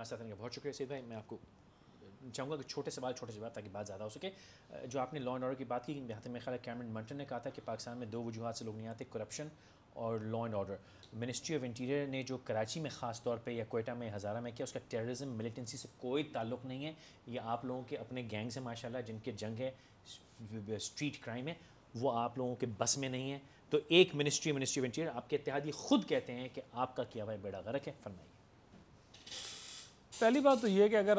ہمارے ساتھ رہنے کا بہت شکریہ سید بھائی. میں آپ کو چاہوں گا کہ چھوٹے سوال تاکہ بات زیادہ ہو سکے. جو آپ نے لا اینڈ آرڈر کی بات کی, یہاں تک میرے خیال ہے کیمرن منٹن نے کہا تھا کہ پاکستان میں 2 وجوہات سے لوگ نہیں آتے, کرپشن اور law and order. Ministry of interior نے جو کراچی میں خاص طور پہ یا کوئٹہ میں ہزارہ میں کیا, اس کا ٹیررزم ملیٹنسی سے کوئی تعلق نہیں ہے. یہ آپ لوگوں کے اپنے گینگز ہیں ماشاءاللہ, جن کے جنگ ہے, اسٹریٹ کرائم ہے, وہ آپ لوگوں کے بس میں نہیں ہے. تو ایک منسٹری آف انٹیریئر, آپ کے اتحادی خود کہتے ہیں کہ آپ کا کیا ہوا بیڑا غرق ہے. فرمائیے. پہلی بات تو یہ ہے کہ اگر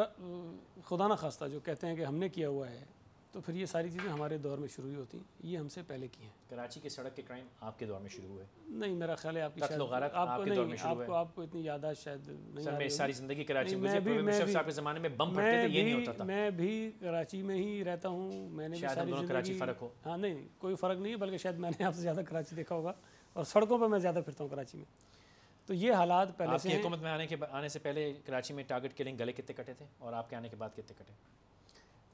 خدا نہ خواستہ جو کہتے ہیں کہ ہم نے کیا ہوا ہے, تو پھر یہ ساری چیزیں ہمارے دور میں شروع ہوتی ہیں, یہ ہم سے پہلے کی ہیں. کراچی کے سڑک کے کرائم آپ کے دور میں شروع ہوئے؟ نہیں, میرا خیال ہے آپ کی قتل و غارت آپ کے دور میں شروع ہوئے. آپ کو اتنی یادداشت شاید نہیں. سر میں ساری زندگی کراچی میں, مشرف صاحب کے زمانے میں بم پھٹتے تھے, یہ نہیں ہوتا تھا. میں بھی کراچی میں ہی رہتا ہوں, میں نے بھی ساری زندگی. کراچی فرق ہو؟ ہاں نہیں, کوئی فرق نہیں ہے, بلکہ شاید میں نے آپ سے زیادہ کراچی دیکھا ہوگا, اور سڑکوں پہ میں زیادہ پھرتا ہوں کراچی میں. تو یہ حالات پہلے سے. آپ کی حکومت میں آنے سے پہلے کراچی میں ٹارگٹ کلنگ گلے کتنے کٹے تھے, اور آپ کے آنے کے بعد کتنے کٹے؟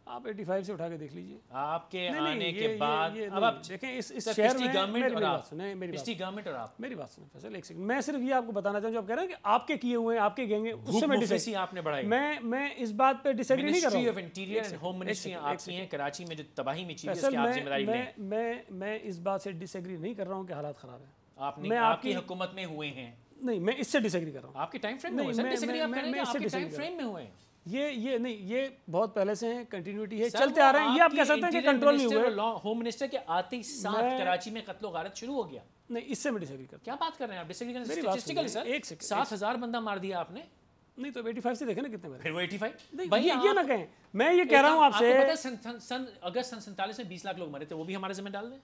آپ 85 سے اٹھا کے دیکھ لیجئے. آپ کے آنے کے بعد اب آپ دیکھیں اس شہر میں گورنمنٹ اور آپ پچھلی گورنمنٹ اور آپ, میری بات سنیں فیصل ایک سیکنڈ. میں صرف یہ آپ کو بتانا چاہوں, جو آپ کہہ رہے ہیں کہ آپ کے کیے ہوئے ہیں, آپ کے گینگ ہیں, اس سے میں ڈسیگری آپ نے بڑھائی. میں اس بات پہ ڈسیگری نہیں کر رہا ہوں. Ministry of interior and home ministry آپ کی ہیں, کراچی میں جو تباہی مچی ہے اس کی آپ ذمہ داری لیں. میں اس بات سے ڈسیگری نہیں کر رہا ہوں کہ حالات خراب ہیں. آپ کی حکومت میں ہوئے ہیں. نہیں, میں اس سے ڈسیگری کر رہا ہوں. آپ کے ٹائم فریم میں ہوئے, سر ڈسیگری آپ کر رہے ہیں, آپ کے ٹائم فریم میں ہوئے ہیں. یہ نہیں, یہ بہت پہلے سے ہیں, کنٹینیوٹی ہے, چلتے آ رہے ہیں. یہ آپ کہہ سکتے ہیں کہ کنٹرول نہیں ہوئے. ہوم منسٹر کے آتے ہی ساتھ کراچی میں قتل و غارت شروع ہو گیا. نہیں, اس سے میں ڈسیگری کرتا ہوں. کیا بات کر رہے ہیں آپ, ڈسیگری کرنے اسٹیٹسٹیکل سر 7,000 بندہ مار دیا آپ نے. نہیں تو 85 سے دیکھیں نا کتنے. پھر وہ 85 بھائی یہ نہ کہیں, میں یہ کہہ رہا ہوں آپ سے. آپ کو پتہ ہے سن اگست 47 میں 20 لاکھ لوگ مرے تھے, وہ بھی ہمارے ذمہ ڈال دیں.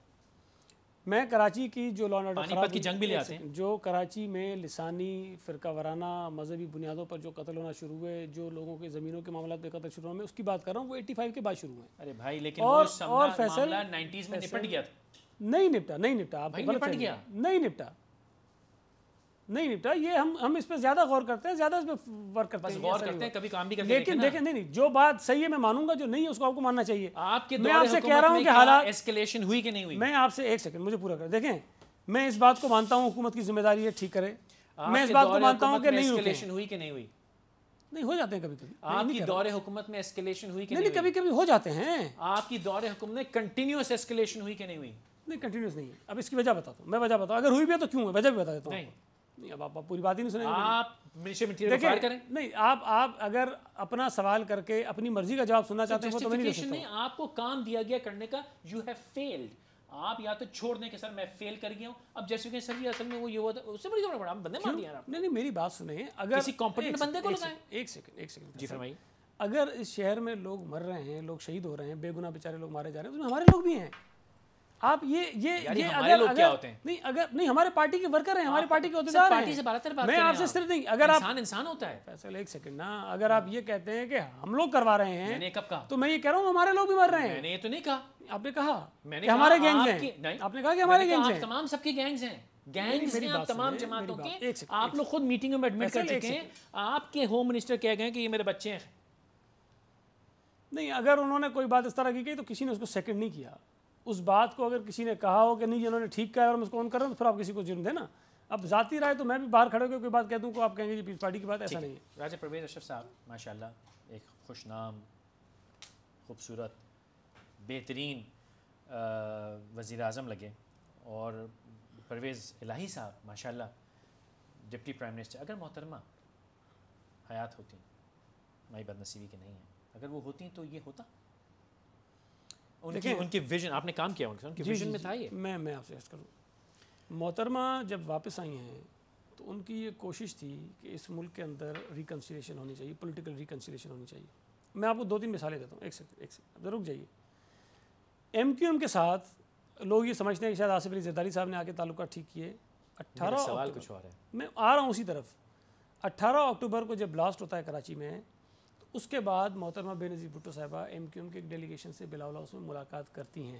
میں کراچی کی جو لا اینڈ آرڈر پانیپت کی جنگ بھی لے آتے ہیں, جو کراچی میں لسانی فرقہ وارانہ مذہبی بنیادوں پر جو قتل ہونا شروع ہوئے, جو لوگوں کے زمینوں کے معاملات پہ قتل شروع ہوئے, میں اس کی بات کر رہا ہوں. وہ 85 کے بعد شروع ہوئے. ارے بھائی لیکن وہ معاملہ 90s میں نپٹ گیا تھا. نہیں نپٹا. آپ نپٹ گیا. نہیں نپٹا. یہ ہم اس پہ زیادہ غور کرتے ہیں, زیادہ اس پہ ورک کرتے ہیں, غور کرتے ہیں, کبھی کام بھی کرتے ہیں. لیکن دیکھیں نہیں, جو بات صحیح ہے میں مانوں گا, جو نہیں ہے اس کو آپ کو ماننا چاہیے. آپ کے میں آپ سے کہہ رہا ہوں کہ حالات ایسکیلیشن ہوئی کہ نہیں ہوئی. میں آپ سے ایک سیکنڈ مجھے پورا کر دیکھیں. میں اس بات کو مانتا ہوں حکومت کی ذمہ داری ہے ٹھیک کرے. میں اس بات کو مانتا ہوں کہ نہیں ایسکیلیشن ہوئی کہ نہیں ہوئی. نہیں ہو جاتے ہیں کبھی کبھی. آپ کی دور حکومت میں ایسکیلیشن ہوئی کہ نہیں. کبھی کبھی ہو جاتے ہیں. آپ کی دور حکومت میں کنٹینیوس ایسکیلیشن ہوئی کہ نہیں ہوئی. نہیں کنٹینیوس نہیں ہے. اب اس کی وجہ بتاتا ہوں, میں وجہ بتاؤں, اگر ہوئی بھی ہے تو کیوں ہے, وجہ بھی بتا دیتا ہوں. نہیں اب آپ پوری بات ہی نہیں سنیں گے. آپ منسٹری مٹیریل فائر کریں. نہیں آپ اگر اپنا سوال کر کے اپنی مرضی کا جواب سننا چاہتے ہیں تو میں نہیں دے سکتا ہوں. آپ کو کام دیا گیا کرنے کا, یو ہیو فیلڈ. آپ یا تو چھوڑ دیں کہ سر میں فیل کر گیا ہوں, اب جیسے کہ سر یہ اصل میں وہ یہ ہوا تھا, اس سے بڑی خبر پڑا بندے مار دیا آپ. نہیں میری بات سنیں. اگر کسی کمپٹنٹ بندے کو لگائیں. ایک سیکنڈ جی فرمائیے. اگر اس شہر میں لوگ مر رہے ہیں, لوگ شہید ہو رہے ہیں, بے گناہ بیچارے لوگ مارے جا رہے ہیں, اس میں ہمارے لوگ بھی ہیں. آپ یہ نہیں ہمارے پارٹی کے ورکر ہیں, ہماری پارٹی کے عہدیدار ہیں. میں آپ سے صرف نہیں, اگر آپ انسان ہوتا ہے فیصل ایک سیکنڈ نا, اگر آپ یہ کہتے ہیں کہ ہم لوگ کروا رہے ہیں, میں نے کب کہا, تو میں یہ کہہ رہا ہوں ہمارے لوگ بھی مر رہے ہیں. میں نے یہ تو نہیں کہا. آپ نے کہا کہ ہمارے گینگز ہیں. آپ نے کہا کہ ہمارے گینگز ہیں. تمام سب کے گینگز ہیں, گینگز ہیں آپ تمام جماعتوں کے. آپ لوگ خود میٹنگوں میں ایڈمٹ کر چکے ہیں. آپ کے ہوم منسٹر کہہ گئے کہ یہ میرے بچے ہیں. نہیں, اگر انہوں نے کوئی بات اس طرح کی تو کسی نے اس کو سیکنڈ نہیں کیا. اس بات کو اگر کسی نے کہا ہو کہ نہیں انہوں نے ٹھیک کہا ہے اور ہم اس کو آن کر رہے ہیں, تو پھر آپ کسی کو جرم دیں نا. اب ذاتی رائے تو میں بھی باہر کھڑے ہو کے کوئی بات کہہ دوں کو آپ کہیں گے جی پیپلز پارٹی کی بات, ایسا نہیں ہے. راجہ پرویز اشرف صاحب ماشاءاللہ ایک خوش نام, خوبصورت, بہترین وزیر اعظم لگے, اور پرویز الہی صاحب ماشاءاللہ ڈپٹی پرائم منسٹر. اگر محترمہ حیات ہوتی, ہماری بدنصیبی کے نہیں ہیں, اگر وہ ہوتی تو یہ ہوتا. ان کی ویژن, آپ نے کام کیا ان کے ویژن میں تھا یہ. میں آپ سے عرض کروں, محترمہ جب واپس آئی ہیں تو ان کی یہ کوشش تھی کہ اس ملک کے اندر ریکنسیلیشن ہونی چاہیے, پولیٹیکل ریکنسیلیشن ہونی چاہیے. میں آپ کو 2-3 مثالیں دیتا ہوں. ایک سیکنڈ رک جائیے. ایم کیو ایم کے ساتھ لوگ یہ سمجھتے ہیں کہ شاید آصف علی زرداری صاحب نے آ کے تعلقات ٹھیک کیے. 18 سوال کچھ اور ہے, میں آ رہا ہوں اسی طرف. 18 اکتوبر کو جب بلاسٹ ہوتا ہے کراچی میں, تو اس کے بعد محترمہ بے نظیر بھٹو صاحبہ ایم کیو ایم کے ایک ڈیلیگیشن سے بلاولا اس میں ملاقات کرتی ہیں,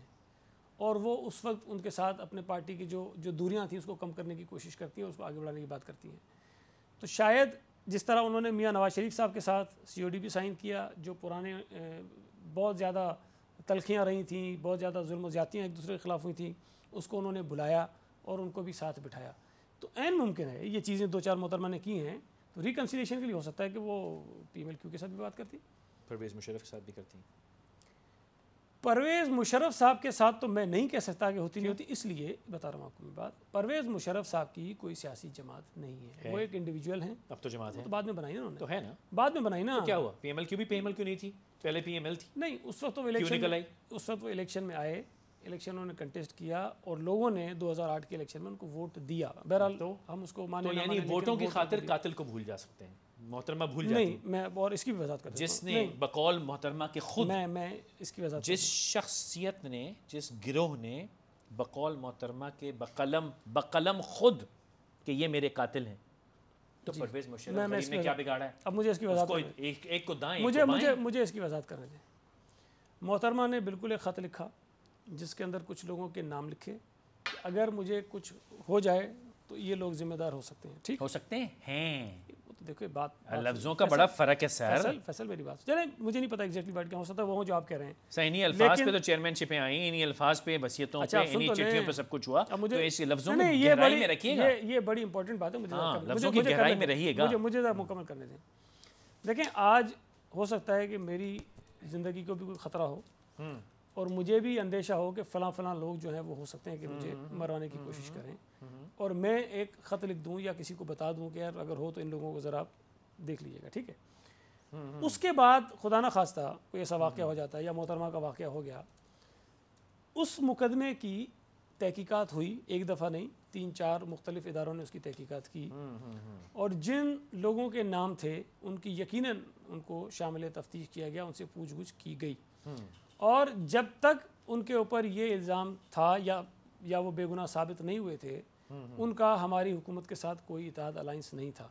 اور وہ اس وقت ان کے ساتھ اپنے پارٹی کی جو دوریاں تھیں اس کو کم کرنے کی کوشش کرتی ہیں, اس کو آگے بڑھانے کی بات کرتی ہیں. تو شاید جس طرح انہوں نے میاں نواز شریف صاحب کے ساتھ COD بھی سائن کیا, جو پرانے بہت زیادہ تلخیاں رہی تھیں, بہت زیادہ ظلم و زیادتیاں ایک دوسرے کے خلاف ہوئی تھیں, اس کو انہوں نے بلایا اور ان کو بھی ساتھ بٹھایا. تو عین ممکن ہے یہ چیزیں 2-4 محترمہ نے کی ہیں, تو ریکنسیلیشن کے لیے ہو سکتا ہے کہ وہ پی ایم ایل کیو کے ساتھ بھی بات کرتی. پرویز مشرف کے ساتھ بھی کرتی ہیں. پرویز مشرف صاحب کے ساتھ تو میں نہیں کہہ سکتا کہ ہوتی نہیں ہوتی, اس لیے بتا رہا ہوں آپ کو میں بات. پرویز مشرف صاحب کی کوئی سیاسی جماعت نہیں ہے, وہ ایک انڈیویجول ہیں. اب تو جماعت ہے, تو بعد میں بنائی نا انہوں نے, تو ہے نا, بعد میں بنائی نا. کیا ہوا, پی ایم ایل کیو بھی پی ایم ایل کیو نہیں تھی, پہلے پی ایم ایل تھی. نہیں, اس وقت وہ الیکشن میں آئے, الیکشن انہوں نے کنٹیسٹ کیا اور لوگوں نے 2008 کے الیکشن میں ان کو ووٹ دیا. بہرحال تو ہم اس کو مانے, تو یعنی ووٹوں کی خاطر قاتل کو بھول جا سکتے ہیں, محترمہ بھول جاتی. نہیں, میں اور اس کی بھی وضاحت کرتا ہوں. جس نے بقول محترمہ کے خود, میں اس کی وضاحت, جس شخصیت نے, جس گروہ نے بقول محترمہ کے بقلم خود کہ یہ میرے قاتل ہیں, تو پرویز مشرف غریب نے کیا بگاڑا ہے؟ اب مجھے اس کی وضاحت, ایک کو دائیں ایک کو بائیں. مجھے اس کی وضاحت کرنے دیں. محترمہ نے بالکل ایک خط لکھا جس کے اندر کچھ لوگوں کے نام لکھے کہ اگر مجھے کچھ ہو جائے تو یہ لوگ ذمہ دار ہو سکتے ہیں. ٹھیک ہو سکتے ہیں. دیکھو بات, لفظوں کا بڑا فرق ہے سر. فیصل میری بات چلیں, مجھے نہیں پتا ایگزیکٹلی بات کیا ہو سکتا ہے, وہ جو آپ کہہ رہے ہیں. صحیح, انہی الفاظ پہ تو چیئرمین شپیں آئیں, انہی الفاظ پہ وصیتوں پہ, انہی چٹھیوں پہ سب کچھ ہوا. تو اس لفظوں میں گہرائی میں رکھیے گا. یہ بڑی امپورٹنٹ بات ہے, مجھے لفظوں کی گہرائی میں رہیے گا. مجھے ذرا مکمل کرنے دیں. دیکھیں, آج ہو سکتا ہے کہ میری زندگی کو بھی کوئی خطرہ ہو اور مجھے بھی اندیشہ ہو کہ فلاں لوگ جو ہیں وہ ہو سکتے ہیں کہ مجھے مروانے کی کوشش کریں, اور میں ایک خط لکھ دوں یا کسی کو بتا دوں کہ یار اگر ہو تو ان لوگوں کو ذرا آپ دیکھ لیجیے گا. ٹھیک ہے, اس کے بعد خدا نہ خواستہ کوئی ایسا واقعہ ہو جاتا ہے یا محترمہ کا واقعہ ہو گیا, اس مقدمے کی تحقیقات ہوئی, ایک دفعہ نہیں 3-4 مختلف اداروں نے اس کی تحقیقات کی, اور جن لوگوں کے نام تھے ان کی یقیناً ان کو شامل تفتیش کیا گیا, ان سے پوچھ گچھ کی گئی, اور جب تک ان کے اوپر یہ الزام تھا یا وہ بے گناہ ثابت نہیں ہوئے تھے, ان کا ہماری حکومت کے ساتھ کوئی اتحاد الائنس نہیں تھا.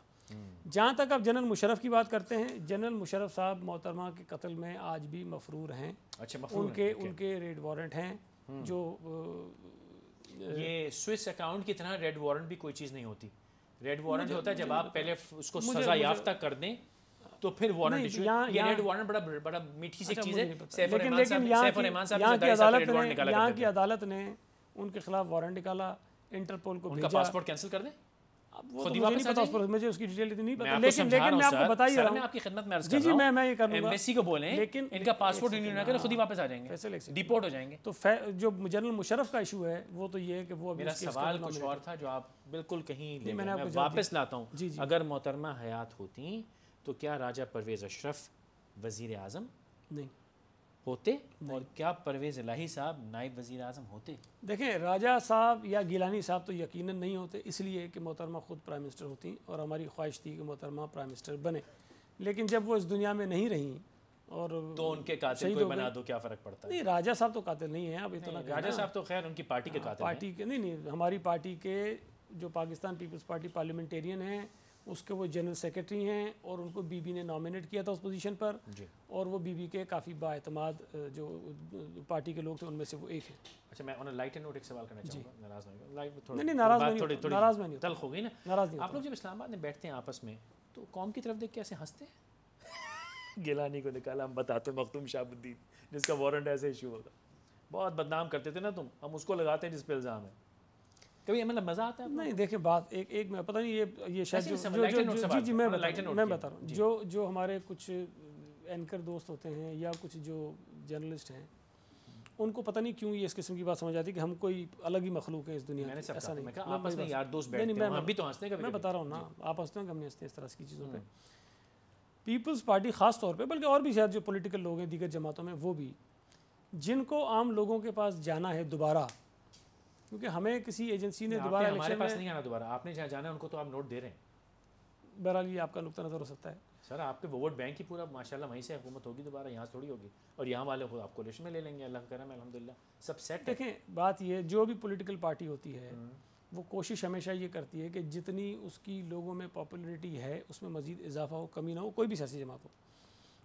جہاں تک آپ جنرل مشرف کی بات کرتے ہیں, جنرل مشرف صاحب محترمہ کے قتل میں آج بھی مفرور ہیں. ان کے ریڈ وارنٹ ہیں, جو یہ سوئس اکاؤنٹ کی طرح ریڈ وارنٹ بھی کوئی چیز نہیں ہوتی. ریڈ وارنٹ ہوتا ہے جب آپ پہلے اس کو سزا یافتہ کر دیں تو پھر وارنٹ ایشو. یہ ریڈ وارنٹ بڑا میٹھی سی چیز ہے. سیف الرحمان صاحب یہاں کی عدالت نے ان کے خلاف وارنٹ نکالا, انٹرپول کو ان کا پاسپورٹ کینسل کر دیں. خود ہی واپس آ جائیں. مجھے اس کی ڈیٹیل نہیں پتا, لیکن میں آپ کو بتا ہی رہا ہوں. میں آپ کی خدمت میں عرض کر رہا ہوں, میں یہ کر لوں گا. ایمبیسی کو بولیں ان کا پاسپورٹ رینیو نہ کریں, خود ہی واپس آ جائیں گے, ڈیپورٹ ہو جائیں گے. تو جو جنرل مشرف کا ایشو ہے وہ تو یہ ہے کہ وہ, میرا سوال کچھ اور تھا جو آپ بالکل کہیں لے گئے. میں واپس لاتا ہوں. اگر محترمہ حیات ہوتی تو کیا راجہ پرویز اشرف وزیر اعظم نہیں ہوتے, اور کیا پرویز الہی صاحب نائب وزیر اعظم ہوتے؟ دیکھیں, راجہ صاحب یا گیلانی صاحب تو یقیناً نہیں ہوتے, اس لیے کہ محترمہ خود پرائم منسٹر ہوتی, اور ہماری خواہش تھی کہ محترمہ پرائم منسٹر بنے. لیکن جب وہ اس دنیا میں نہیں رہیں اور تو ان کے قاتل کوئی بنا دو, کیا فرق پڑتا ہے؟ نہیں, راجہ صاحب تو قاتل نہیں ہیں. اب اتنا راجہ صاحب تو خیر ان کی پارٹی کے قاتل ہیں. پارٹی کے نہیں, ہماری پارٹی کے جو پاکستان پیپلز پارٹی پارلیمنٹیرین ہیں, اس کے وہ جنرل سیکرٹری ہیں, اور ان کو بی بی نے نامینیٹ کیا تھا اس پوزیشن پر, اور وہ بی بی کے کافی بااعتماد جو پارٹی کے لوگ تھے ان میں سے وہ ایک ہے. اچھا, میں آن لائٹ نوٹ ایک سوال کرنا چاہوں گا, ناراض نہیں, ناراض نہیں, تلخ ہو گئی نا. آپ لوگ جب اسلام آباد میں بیٹھتے ہیں آپس میں تو قوم کی طرف دیکھ کے ایسے ہنستے ہیں؟ گیلانی کو نکالا, ہم بتاتے مختوم شہاب الدین جس کا وارنٹ ایسے ایشو ہوگا, بہت بدنام کرتے تھے نا تم, ہم اس کو لگاتے ہیں جس پہ الزام ہے. کبھی مطلب مزہ آتا ہے؟ نہیں, دیکھیں بات ایک میں پتہ نہیں یہ شاید جی میں بتا رہا ہوں, جو ہمارے کچھ اینکر دوست ہوتے ہیں یا کچھ جو جرنلسٹ ہیں, ان کو پتہ نہیں کیوں یہ اس قسم کی بات سمجھ آتی ہے کہ ہم کوئی الگ ہی مخلوق ہیں اس دنیا میں. ایسا نہیں, آپس میں یار دوست بیٹھتے ہیں, ہم بھی تو ہنستے ہیں. میں بتا رہا ہوں نا, آپ ہنستے ہیں کہ ہم نہیں ہنستے اس طرح کی چیزوں پہ. پیپلز پارٹی خاص طور پہ, بلکہ اور بھی شاید جو پولیٹیکل لوگ ہیں دیگر جماعتوں میں, وہ بھی جن کو عام لوگوں کے پاس جانا ہے دوبارہ, کیونکہ ہمیں کسی ایجنسی نے دوبارہ ہمارے پاس نہیں آنا دوبارہ, آپ نے جہاں جانا ہے ان کو تو آپ نوٹ دے رہے ہیں. بہرحال یہ آپ کا نقطہ نظر ہو سکتا ہے سر, آپ کے ووٹ بینک ہی پورا ماشاءاللہ وہیں سے حکومت ہوگی دوبارہ, یہاں تھوڑی ہوگی, اور یہاں والے خود آپ کولیشن میں لے لیں گے. اللہ کا کرم ہے, الحمدللہ سب سیٹ. دیکھیں, بات یہ جو بھی پولیٹیکل پارٹی ہوتی ہے وہ کوشش ہمیشہ یہ کرتی ہے کہ جتنی اس کی لوگوں میں پاپولرٹی ہے اس میں مزید اضافہ ہو, کمی نہ ہو, کوئی بھی سیاسی جماعت ہو.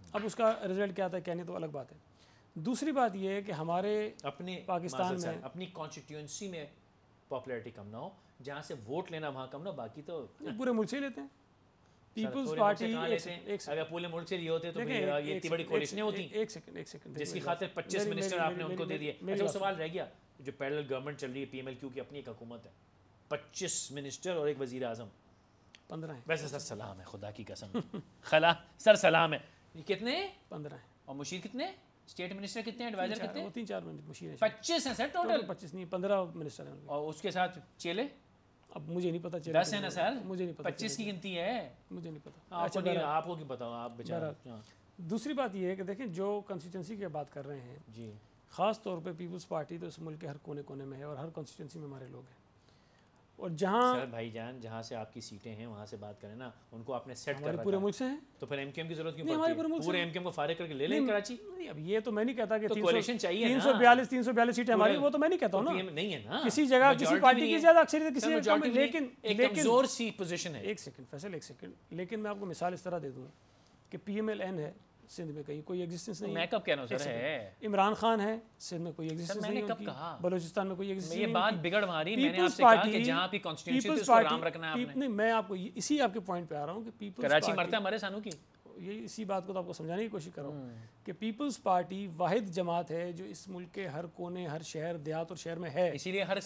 اب اس کا رزلٹ کیا تھا کہنے تو الگ بات ہے. دوسری بات یہ ہے کہ ہمارے اپنے پاکستان میں اپنی کانسٹیٹیوئنسی میں پاپولیرٹی کم نہ ہو, جہاں سے ووٹ لینا وہاں کم نہ ہو, باقی تو پورے ملک سے لیتے ہیں. پیپلز پارٹی اگر پورے ملک سے لیے ہوتے تو یہ اتنی بڑی کولیشنیں ہوتی, ایک سیکنڈ جس کی خاطر 25 منسٹر آپ نے ان کو دے دیے. اچھا, وہ سوال رہ گیا, جو پیرلل گورنمنٹ چل رہی ہے پی ایم ایل کیو کی اپنی ایک حکومت ہے, 25 منسٹر اور ایک وزیر اعظم, 15 ہیں. ویسے سر سلام ہے خدا کی قسم. خلا سر سلام ہے. یہ کتنے 15 ہیں. اور مشیر کتنے؟ اسٹیٹ منسٹر کتنے ہیں؟ ایڈوائزر کتنے ہیں؟ 3-4 مشیر ہیں. 25 ہیں سر ٹوٹل. 25 نہیں 15 منسٹر ہیں. اور اس کے ساتھ چیلے اب مجھے نہیں پتا. 10 ہیں نا سر. مجھے نہیں پتا. 25 کی گنتی ہے. مجھے نہیں پتا. آپ کو کیوں پتا؟ آپ بیچارہ. دوسری بات یہ ہے کہ دیکھیں جو کنسٹیٹوینسی کی بات کر رہے ہیں جی خاص طور پہ پیپلز پارٹی تو اس ملک کے ہر کونے کونے میں ہے اور ہر کنسٹیٹوینسی میں ہمارے لوگ ہیں. اور جہاں سر بھائی جان جہاں سے آپ کی سیٹیں ہیں وہاں سے بات کریں نا, ان کو آپ نے سیٹ کر رکھا پورے ملک سے ہیں تو پھر ایم کیو ایم کی ضرورت کیوں پڑتی ہے؟ پورے ایم کیو ایم کو فارغ کر کے لے لیں کراچی. نہیں اب یہ تو میں نہیں کہتا کہ 342 سیٹیں ہماری, وہ تو میں نہیں کہتا ہوں نا. نہیں ہے نا کسی جگہ کسی پارٹی کی زیادہ اکثریت کسی جگہ کم ہے, لیکن ایک کمزور سی پوزیشن ہے. ایک سیکنڈ فیصل, ایک سیکنڈ. لیکن میں آپ کو مثال اس طرح دے دوں کہ پی ایم ایل این ہے سندھ میں, کہیں کوئی ایگزسٹنس نہیں ہے. میں کب کہہ رہا ہوں سر ہے. عمران خان ہے سندھ میں, کوئی ایگزسٹنس نہیں ہے. میں نے کب کہا بلوچستان میں کوئی ایگزسٹنس نہیں ہے. یہ بات بگڑ ماری. میں نے آپ سے کہا کہ جہاں آپ کی کانسٹیٹیوشن تھی اس کو رام رکھنا ہے آپ نے. نہیں میں آپ کو اسی آپ کے پوائنٹ پہ آ رہا ہوں کہ پیپلز کراچی مرتا ہے ہمارے سانو کی. یہ اسی بات کو تو آپ کو سمجھانے کی کوشش کر رہا ہوں کہ پیپلز پارٹی واحد جماعت ہے جو اس ملک کے ہر کونے, ہر شہر, دیہات اور شہر میں ہے. اسی لیے ہر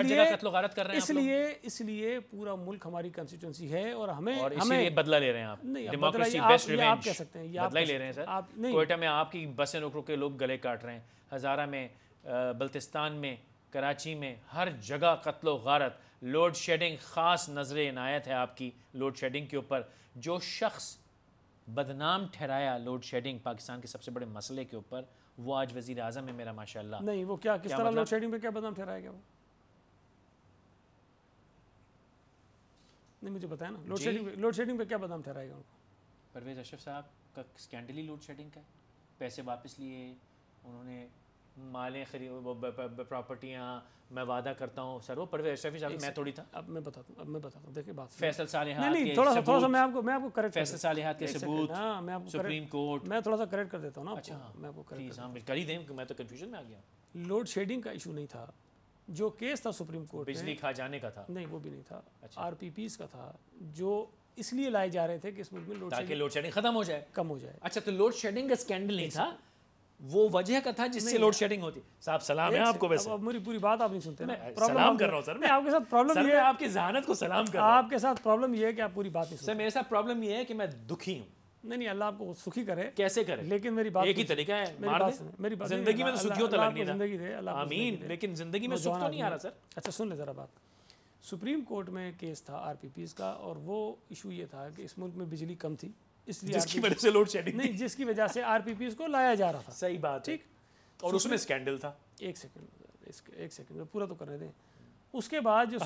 جگہ قتل و غارت کر رہے ہیں. اس لیے پورا ملک ہماری کنسٹیٹوینسی ہے اور ہمیں اسی لیے بدلہ لے رہے ہیں آپ. ڈیموکریسی بیسٹ ریونج آپ کہہ سکتے ہیں, بدلہ ہی لے رہے ہیں سر. کوئٹہ میں آپ کی بسیں روک روک کے لوگ گلے کاٹ رہے ہیں. ہزارہ میں, بلتستان میں, کراچی میں, ہر جگہ قتل و غارت. لوڈ شیڈنگ خاص نظر عنایت ہے آپ کی لوڈ شیڈنگ کے اوپر. جو شخص بدنام ٹھہرایا لوڈ شیڈنگ پاکستان کے سب سے بڑے مسئلے کے اوپر, وہ آج وزیر اعظم ہے میرا ماشاءاللہ. نہیں وہ کیا کس طرح لوڈ شیڈنگ پہ کیا بدنام ٹھہرایا گیا وہ نہیں مجھے بتایا نا. لوڈ شیڈنگ پہ کیا بدنام ٹھہرایا گیا ان کو؟ پرویز اشرف صاحب کا اسکینڈل ہی لوڈ شیڈنگ کا ہے. پیسے واپس لیے انہوں نے, مالیں پراپرٹیاں. میں وعدہ کرتا ہوں سر وہ پرویز اشرف صاحب میں تھوڑی تھا. اب میں بتاتا ہوں دیکھیں بات. فیصل صالحات نہیں تھوڑا سا میں آپ کو کریکٹ. فیصل صالحات کے ثبوت سپریم کورٹ. میں تھوڑا سا کریکٹ کر دیتا ہوں نا. اچھا میں آپ کو کر ہی دیں, میں تو کنفیوژن میں آ گیا. لوڈ شیڈنگ کا ایشو نہیں تھا, جو کیس تھا سپریم کورٹ میں بجلی کھا جانے کا تھا. نہیں وہ بھی نہیں تھا, آر پی پیز کا تھا, جو اس لیے لائے جا رہے تھے کہ اس ملک میں تاکہ لوڈ شیڈنگ ختم ہو جائے, کم ہو جائے. اچھا تو لوڈ شیڈنگ کا اسکینڈل نہیں تھا, وہ وجہ کا تھا جس سے لوڈ شیڈنگ ہوتی. صاحب سلام ہے آپ کو. ویسے اب میری پوری بات آپ نہیں سنتے. سلام کر رہا ہوں سر میں آپ کے ساتھ پرابلم یہ ہے, آپ کی ذہانت کو سلام کر رہا ہوں. آپ کے ساتھ پرابلم یہ ہے کہ آپ پوری بات نہیں سنتے. سر میرے ساتھ پرابلم یہ ہے کہ میں دکھی ہوں. نہیں اللہ آپ کو سکھی کرے. کیسے کرے؟ لیکن میری بات ایک ہی طریقہ ہے, مار دے. میری بات زندگی میں تو سکھی ہوتا لگنی زندگی دے اللہ آمین, لیکن زندگی میں سکھ تو نہیں آ رہا سر. اچھا سن لے ذرا بات. سپریم کورٹ میں کیس تھا آر پی پیز کا, اور وہ ایشو یہ تھا کہ اس ملک میں بجلی کم تھی, اس لیے جس کی وجہ سے لوڈ شیڈنگ نہیں, جس کی وجہ سے آر پی پیز کو لایا جا رہا تھا. صحیح بات, ٹھیک. اور اس میں اسکینڈل تھا. ایک سیکنڈ پورا تو کرنے دیں. اس کے بعد جو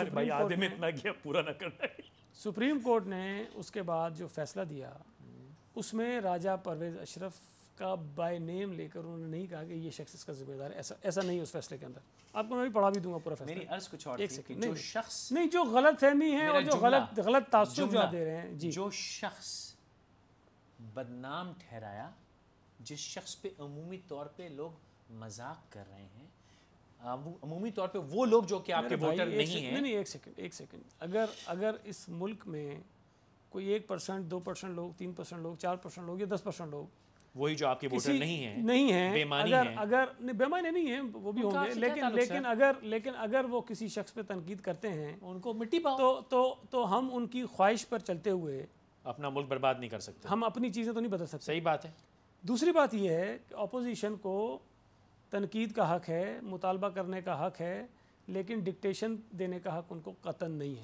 سپریم کورٹ نے اس کے بعد جو فیصلہ دیا, اس میں راجہ پرویز اشرف کا بائی نیم لے کر انہوں نے نہیں کہا کہ یہ شخص اس کا ذمہ دار ہے. ایسا نہیں ہے اس فیصلے کے اندر. آپ کو میں بھی پڑھا بھی دوں گا پورا فیصلہ. میری عرض کچھ اور تھی کہ جو شخص نہیں, جو غلط فہمی ہے اور جو غلط تاثر جو دے رہے ہیں, جی جو شخص بدنام ٹھہرایا, جس شخص پہ عمومی طور پہ لوگ مذاق کر رہے ہیں, عمومی طور پہ وہ لوگ جو کہ آپ کے ووٹر نہیں ہیں. نہیں ایک سیکنڈ اگر اس ملک میں کوئی 1%, 2% لوگ, 3% لوگ, 4% لوگ یا 10% لوگ, وہی جو آپ کے ووٹر نہیں ہیں, بےمانی ہیں, اگر بےمانی نہیں ہیں وہ بھی ہوں گے, لیکن اگر وہ کسی شخص پہ تنقید کرتے ہیں, ان کو مٹی پاؤ, تو ہم ان کی خواہش پر چلتے ہوئے اپنا ملک برباد نہیں کر سکتے. ہم اپنی چیزیں تو نہیں بدل سکتے. صحیح بات ہے. دوسری بات یہ ہے کہ اپوزیشن کو تنقید کا حق ہے, مطالبہ کرنے کا حق ہے, لیکن ڈکٹیشن دینے کا حق ان کو قطعاً نہیں ہے.